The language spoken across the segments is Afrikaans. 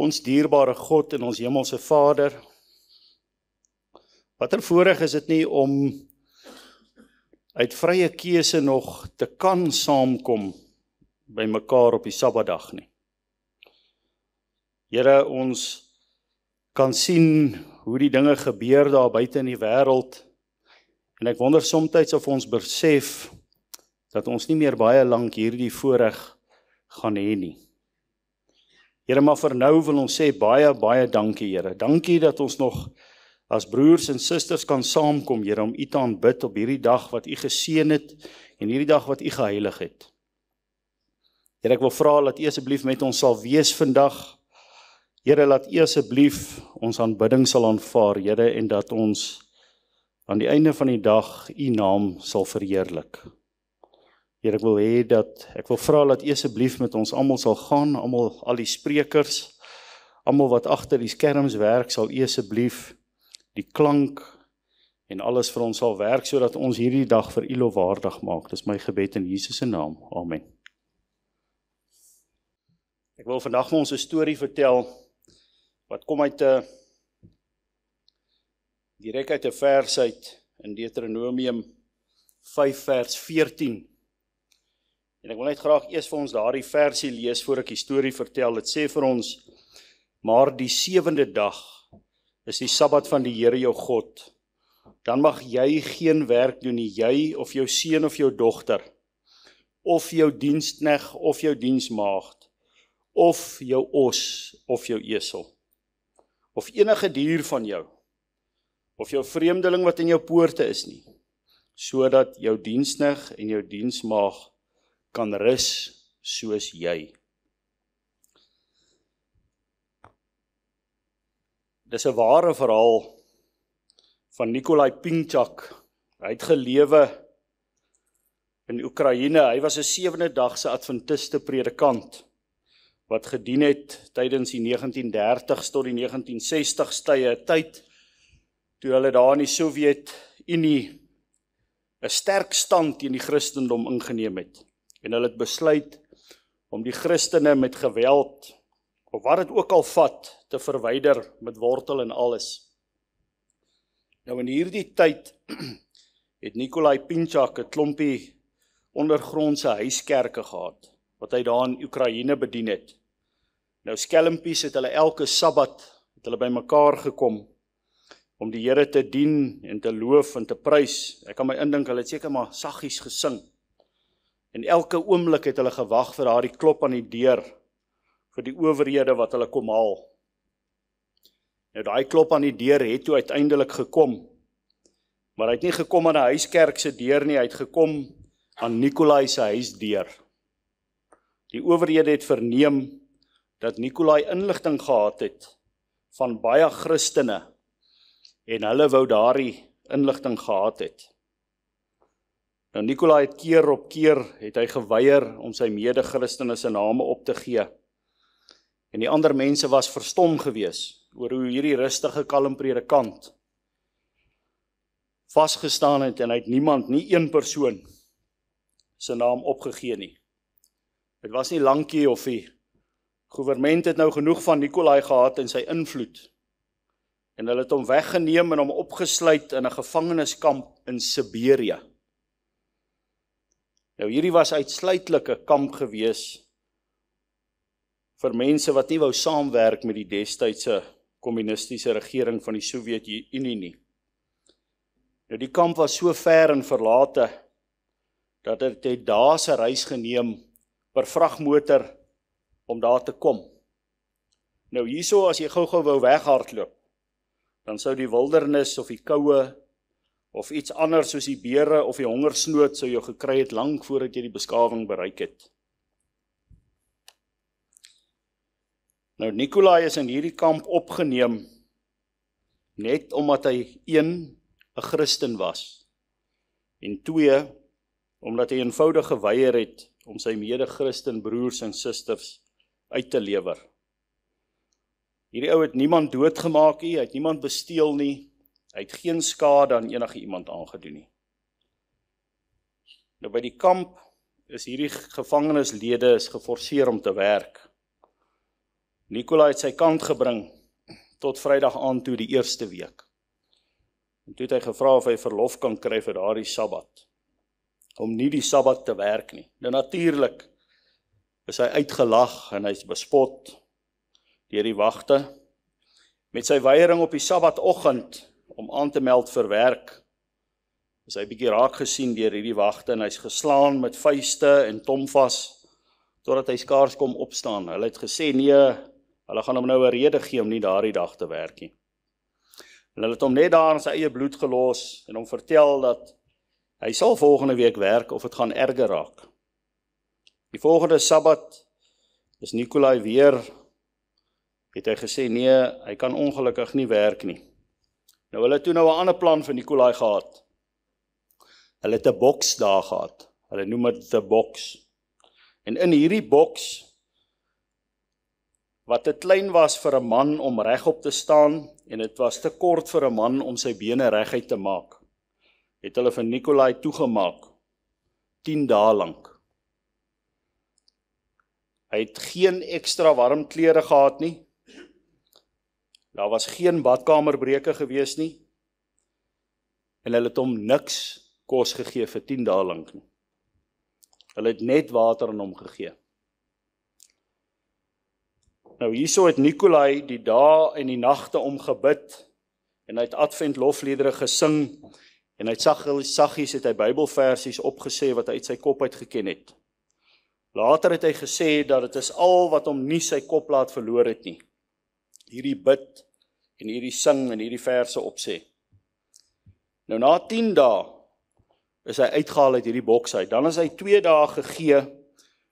Ons dierbare God en ons hemelse Vader, watter voorreg is dit nie om uit vrye keuse nog te kan saamkom by mekaar op die Sabbatdag nie. Here, ons kan sien hoe die dinge gebeur daar buite in die wêreld, en ek wonder soms of ons besef dat ons nie meer baie lank hierdie voorreg gaan hê nie. Here, maar vir nou wil ons sê baie dankie, Here. Dankie dat ons nog as broers en susters kan saamkom, Here, om U te aanbid op hierdie dag wat U geseën het en hierdie dag wat U geheilig het. Here, ek wil vra dat U asseblief met ons sal wees vandag. Here, laat U asseblief ons aanbidding sal aanvaar, Here, en dat ons aan die einde van die dag U naam sal verheerlik. Here, ek wil vra dat U asseblief met ons almal sal gaan, al die sprekers, almal wat agter die skerms werk, sal U asseblief die klank en alles vir ons sal werk, sodat ons hierdie dag vir U lofwaardig maak. Dis my gebed in Jesus se naam. Amen. Ek wil vandag vir ons 'n storie vertel, wat kom uit direk uit 'n vers uit in Deuteronomium 5 vers 14. En ek wil net graag eers vir ons daardie versie lees voor ek die storie vertel. Dit sê vir ons: maar die 7de dag is die Sabbat van die Here jou God. Dan mag jy geen werk doen nie, jy of jou seun of jou dogter, of jou diensknegt of jou diensmaagd, of jou os of jou esel, of enige dier van jou, of jou vreemdeling wat in jou poorte is nie, sodat jou diensknegt en jou diensmaagd kan rus soos jy. Dis 'n ware verhaal van Nikolai Pinchak. Hy het gelewe in Oekraïne. Hy was 'n 7de-dagse adventiste predikant wat gedien het tydens die 1930s tot die 1960s tye, 'n tyd toe hulle daar in die Sowjetunie 'n sterk stand teen die Christendom ingeneem het. En hulle het besluit om die Christene met geweld, of wat dit ook al vat, te verwyder met wortel en alles. Nou in hierdie tyd het Nikolai Pinchak 'n klompie ondergrondse huiskerke gehad, wat hy daar in Oekraïne bedien het. Nou skelmpies het hulle elke Sabbat bymekaar gekom om die Here te dien en te loof en te prys. Ek kan my indink, hulle het seker maar saggies gesing. En elke oomblik het hulle gewag vir daardie klop aan die deur, vir die owerhede wat hulle kom haal. Nou daai klop aan die deur het toe uiteindelik gekom, maar hy het nie gekom aan 'n huiskerk se deur nie, hy het gekom aan Nikolai se huisdeur. Die owerhede het verneem dat Nikolai inligting gehad het van baie Christene, en hulle wou daardie inligting gehad het. Nou Nikolai het keer op keer het hy geweier om sy mede-Christene se name op te gee. En die ander mense was verstom gewees oor hoe hierdie rustige, kalm predikant vasgestaan het en hy het niemand, nie een persoon sy naam opgegee nie. Dit was nie lankie of die goewerment het nou genoeg van Nikolai gehad en sy invloed. En hulle het hom weggeneem en hom opgesluit in 'n gevangeniskamp in Siberië. Nou hierdie was uitsluitlik 'n kamp gewees vir mense wat nie wou saamwerk met die destydse kommunistiese regering van die Sowjetunie nie. Nou die kamp was so ver en verlate dat het dae se reis geneem per vragmotor om daar te kom. Nou hierso, as jy gou-gou wou weghardloop, dan sou die wildernis of die koue of iets anders soos die beere of die hongersnood sou jou gekry het lank voordat jy die beskawing bereik het. Nou Nikolai is in hierdie kamp opgeneem net omdat hy 1, 'n Christen was, en 2, omdat hy eenvoudig geweier het om sy mede-Christen broers en susters uit te lewer. Hierdie ou het niemand doodgemaak nie, hy het niemand besteel nie, hy het geen skade aan enige iemand aangedoen nie. Nou by die kamp is hierdie gevangenislede geforseer om te werk. Nikolai het sy kant gebring tot Vrydag aand toe die eerste week. En toe het hy gevra of hy verlof kan kry vir daardie Sabbat, om nie die Sabbat te werk nie. Nou natuurlik is hy uitgelag en hy is bespot deur die wagte. Met sy weiering op die Sabbatoggend om aan te meld vir werk, is hy bietjie raak gesien deur hierdie wagte en hy's geslaan met vuiste en tomvas, totdat hy skaars kom opstaan. Hulle het gesê nee, hulle gaan hom nou 'n rede gee om nie daardie dag te werk nie. En hulle het hom net daar in sy eie bloed gelos en hom vertel dat hy sal volgende week werk of het gaan erger raak. Die volgende Sabbat is Nikolai weer, het hy gesê nee, hy kan ongelukkig nie werk nie. Nou hulle het toe nou 'n ander plan vir Nikolai gehad. Hulle het 'n boksdag gehad. Hulle noem dit the box. En in hierdie boks, wat te klein was vir 'n man om regop te staan en dit was te kort vir 'n man om sy bene reguit te maak, het hulle vir Nikolai toegemaak 10 dae lank. Hy het geen ekstra warm klere gehad nie. Daar was geen badkamerbreuke gewees nie. En hulle het hom niks kos gegee vir 10 dae lank nie. Hulle het net water aan hom gegee. Nou hierso het Nikolai die dae en die nagte om gebid en hy het Advent lofliedere gesing en hy het saggies het hy Bybelversies opgesê wat hy uit sy kop uit geken het. Later het hy gesê dat dit is al wat hom nie sy kop laat verloor het nie. Hierdie bid en hierdie sing en hierdie verse opsê. Nou na 10 dae is hy uitgehaal uit hierdie boks uit. Dan is hy 2 dae gegee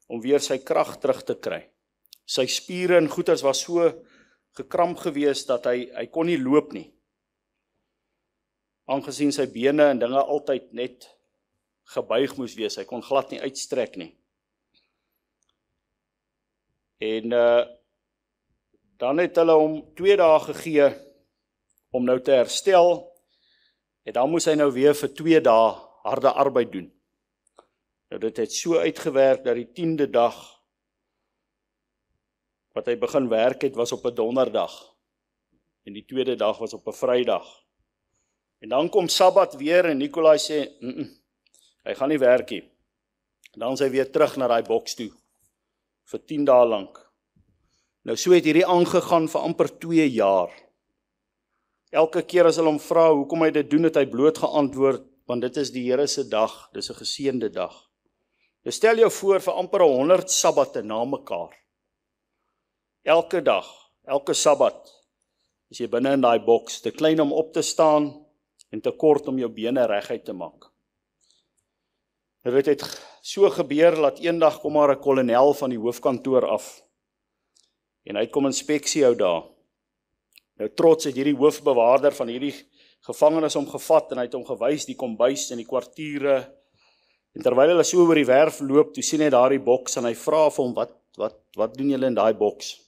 om weer sy krag terug te kry. Sy spiere en goeters was so gekramp gewees dat hy kon nie loop nie. Aangesien sy bene en dinge altyd net gebuig moes wees, hy kon glad nie uitstrek nie. En dan het hulle hom 2 dae gegee om nou te herstel, en dan moes hy nou weer vir 2 dae harde arbeid doen. Nou dit het so uitgewerk dat die 10de dag wat hy begin werk het, was op 'n donderdag. En die 2de dag was op 'n Vrydag. En dan kom Sabbat weer en Nikolai sê, hy gaan nie werk nie. En dan is hy weer terug na daai boks toe, vir 10 dae lank. Nou so het hierdie aangegaan vir amper 2 jaar. Elke keer as hulle hom vra hoekom hy dit doen, het hy bloot geantwoord, want dit is die Here se dag, dis 'n geseënde dag. Nou stel jou voor vir amper 100 Sabbatte na mekaar. Elke dag, elke Sabbat, is jy binne in daai boks, te klein om op te staan en te kort om jou bene reguit te maak. Nou dit het so gebeur dat eendag kom maar 'n kolonel van die hoofkantoor af en hy kom inspeksie hou daar. Nou trots het hierdie hoofbewaarder van hierdie gevangenes hom gevat en hy het hom gewys die kombuis en die kwartiere. En terwyl hulle so oor die werf loop, toe sien hy daardie boks en hy vra vir hom, wat doen julle in daai boks?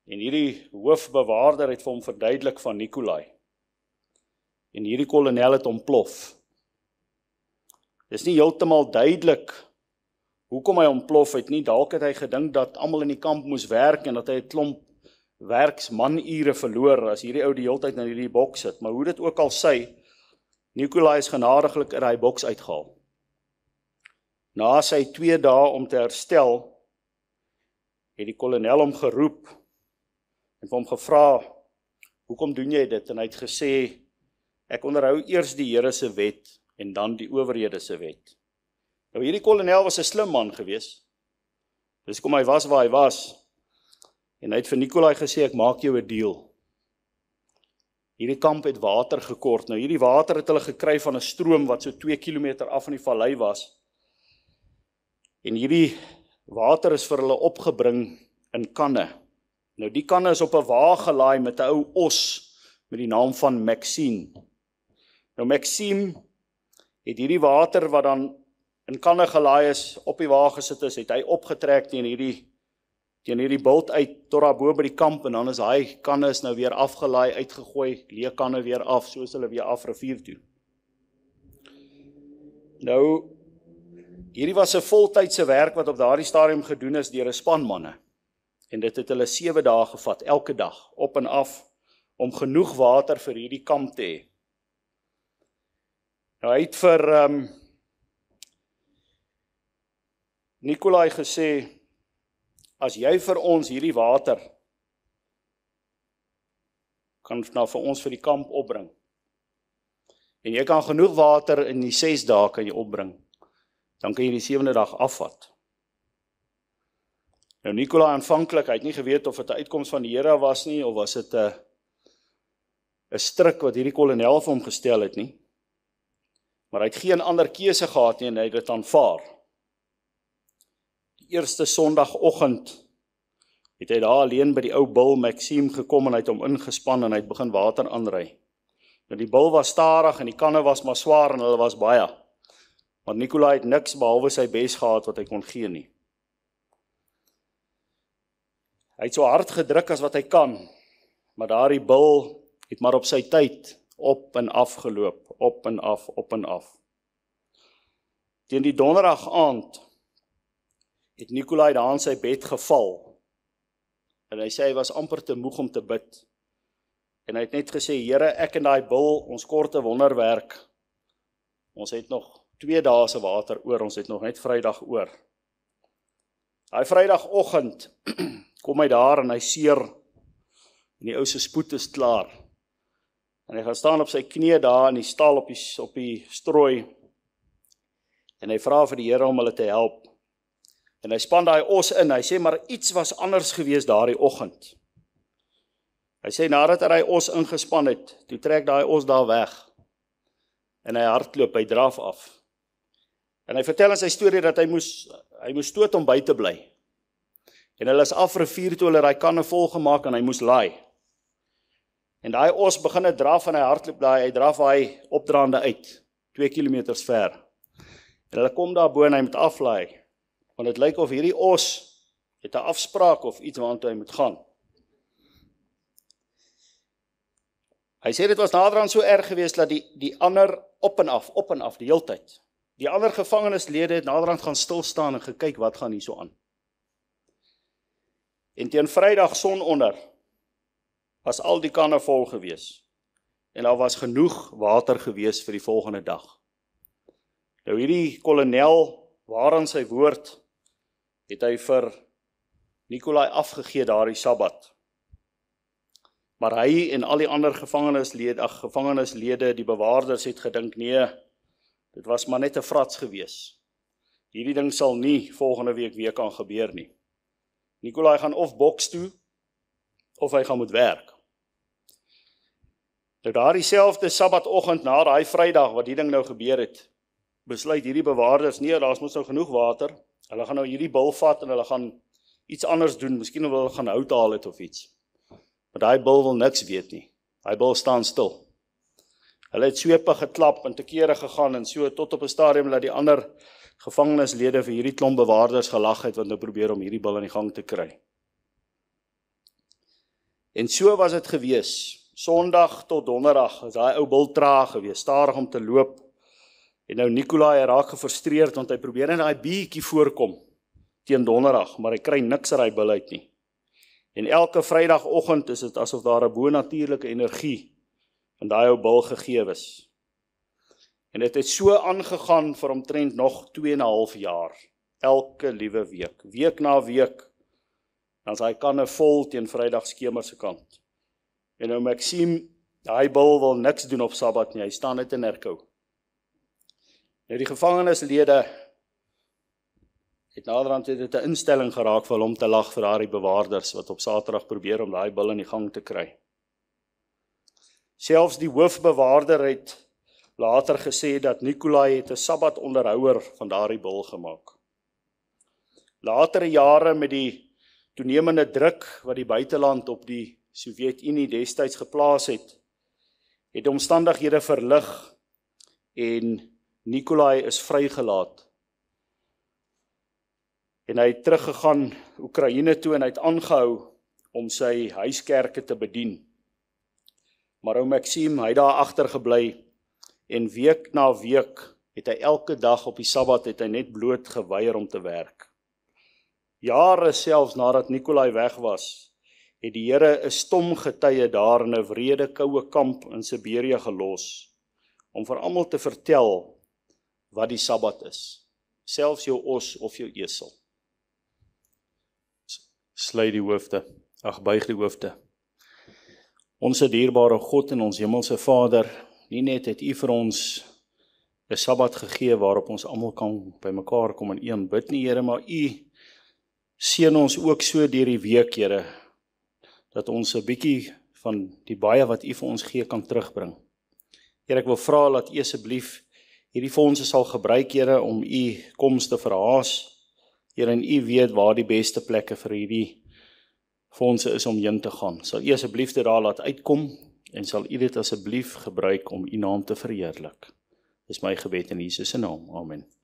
En hierdie hoofbewaarder het vir hom verduidelik van Nikolai. En hierdie kolonel het ontplof. Dis nie heeltemal duidelik hoekom hy ontplof het nie. Dalk het hy gedink dat almal in die kamp moes werk en dat hy 'n klomp werksmanure verloor as hierdie ou die hele tyd in hierdie boks sit. Maar hoe dit ook al sy, Nikolai is genadiglik in hy boks uitgehaal. Na sy 2 dae om te herstel, het die kolonel hom geroep en vir hom gevra, hoekom doen jy dit? En hy het gesê, ek onderhou eers die Here se wet en dan die owerhede se wet. Nou hierdie kolonel was 'n slim man gewees. Dis kom hy was waar hy was. En hy het vir Nikolai gesê, ek maak jou 'n deal. Hierdie kamp het water gekort. Nou hierdie water het hulle gekry van 'n stroom wat so 2 kilometer af in die vallei was. En hierdie water is vir hulle opgebring in kanne. Nou die kanne is op 'n wa gelaai met 'n ou os met die naam van Maxime. Nou Maxime het hierdie water wat dan in kanne gelaai is, op die wa gesit is, het hy opgetrek teen hierdie bult uit tot daar bo by die kamp en dan is hy kanne is nou weer afgelaai, uitgegooi, leë kanne weer af, soos hulle weer af rivier toe. Nou hierdie was 'n voltydse werk wat op daardie stadium gedoen is deur 'n span manne. En dit het hulle 7 dae gevat, elke dag, op en af, om genoeg water vir hierdie kamp te hê. Nou hy het vir Nikolai gesê, as jy vir ons hierdie water kan nou vir ons vir die kamp opbring, en jy kan genoeg water in die 6 dae kan jy opbring, dan kan jy die 7de dag afvat. Nou Nikolai aanvanklik, hy het nie geweet of dit 'n uitkoms van die Here was nie, of was dit 'n stryk wat hierdie kolonel vir hom gestel het nie. Maar hy het geen ander keuse gehad nie en hy het dit aanvaar. Die eerste Sondagoggend het hy daar alleen by die ou bil Maxime gekom en hy het hom ingespan en hy het begin water aanry. Nou die bil was stadig en die kanne was maar swaar en hulle was baie. Maar Nikolai het niks behalwe sy bes gehad wat hy kon gee nie. Hy het so hard gedruk as wat hy kan, maar daardie bil het maar op sy tyd op en af geloop, op en af, op en af. Teen die donderdag aand het Nikolai daar in sy bed geval, en hy sê hy was amper te moeg om te bid, en hy het net gesê, Here, ek en daai bil, ons korte wonderwerk, ons het nog 2 dae se water oor, ons het nog net Vrydag oor. Daai Vrydagoggend kom hy daar en hy seer, en die ou se spoed is klaar. En hy gaan staan op sy knieë daar in die stal op die strooi, en hy vra vir die Here om hulle te help. En hy span daai os in, hy sê, maar iets was anders gewees daardie oggend. Hy sê, nadat hy os ingespan het, toe trek daai os daar weg, en hy hardloop, hy draf af. En hy vertel in sy storie dat hy moes stoot om by te bly. En hulle is af rivier toe hulle daai kanne vol gemaak en hy moes laai. En daai os begin het draf en hy hardloop daai, hy draf hy opdraande uit, 2 kilometers ver. En hulle kom daar bo en hy moet aflaai, want dit lyk of hierdie os het 'n afspraak of iets waartoe hy moet gaan. Hy sê dit was naderhand so erg geweest dat die ander op en af, die heeltyd. Die ander gevangeneslede het naderhand gaan stil staan en gekyk wat gaan hier so aan. En teen Vrydag sononder was al die kanne vol gewees. En daar was genoeg water gewees vir die volgende dag. Nou hierdie kolonel, waaraan sy woord, het hy vir Nikolai afgegee daardie Sabbat. Maar hy en al die ander gevangeneslede, die bewaarders het gedink, nee, dit was maar net 'n frats gewees. Hierdie ding sal nie volgende week weer kan gebeur nie. Nikolai gaan of boks toe, of hy gaan moet werk. Nou daardie selfde Sabbatoggend na daai Vrydag wat die ding nou gebeur het, besluit hierdie bewaarders, nee, daar's mos nou genoeg water, hulle gaan nou hierdie bil vat en hulle gaan iets anders doen, miskien wil hulle gaan hout haal het of iets. Maar daai bil wil niks weet nie, daai bil staan stil. Hulle het swepe geklap en te kere gegaan en so tot op 'n stadium dat die ander gevangeneslede vir hierdie klomp bewaarders gelag het wat nou probeer om hierdie bil in die gang te kry. En so was dit gewees. Sondag tot donderdag is daai ou bil traag gewees, stadig om te loop. En nou Nikolai raak gefrustreerd want hy probeer net daai bietjie voorkom teen donderdag, maar hy kry niks uit daai bil uit nie. En elke Vrydagoggend is dit asof daar 'n bonatuurlike energie in daai ou bil gegee is. En dit het so aangegaan vir omtrent nog 2,5 jaar. Elke liewe week, week na week, dan is hy kanne vol teen Vrydag skemer se kant. En nou Maxime, daai bil wil niks doen op Sabbat nie, hy staan net in herkou. Nou die gevangeneslede het naderhand dit 'n instelling geraak vir hom te lag vir daardie bewaarders wat op Saterdag probeer om daai bil in die gang te kry. Selfs die hoofbewaarder het later gesê dat Nikolai het 'n Sabbatonderhouer van daardie bil gemaak. Latere jare met die toenemende druk wat die buiteland op die Sowjetunie destyds geplaas het omstandighede verlig en Nikolai is vrygelaat. En hy het teruggegaan Oekraïne toe en hy het aangehou om sy huiskerke te bedien. Maar ou Maxime, hy daar agtergebly en week na week het hy elke dag op die Sabbat het hy net bloot geweier om te werk. Jare selfs nadat Nikolai weg was, het die Here 'n stom getuie daar in 'n wrede koue kamp in Siberië gelos, om vir almal te vertel wat die Sabbat is, selfs jou os of jou esel. Sluit die hoofde, buig die hoofde. Onse dierbare God en ons hemelse Vader, nie net het U vir ons 'n Sabbat gegee waarop ons almal kan bymekaar kom en U aanbid nie, Here, maar U seën ons ook so deur die week, Here, dat ons 'n bietjie van die baie wat U vir ons gee kan terugbring. Here, ek wil vra dat U asseblief hierdie fondse sal gebruik, Here, om U koms te verhaas. Here, en U weet waar die beste plekke vir hierdie fondse is om heen te gaan. Sal U asseblief dit daar laat uitkom en sal U dit asseblief gebruik om U naam te verheerlik. Dis my gebed in Jesus se naam. Amen.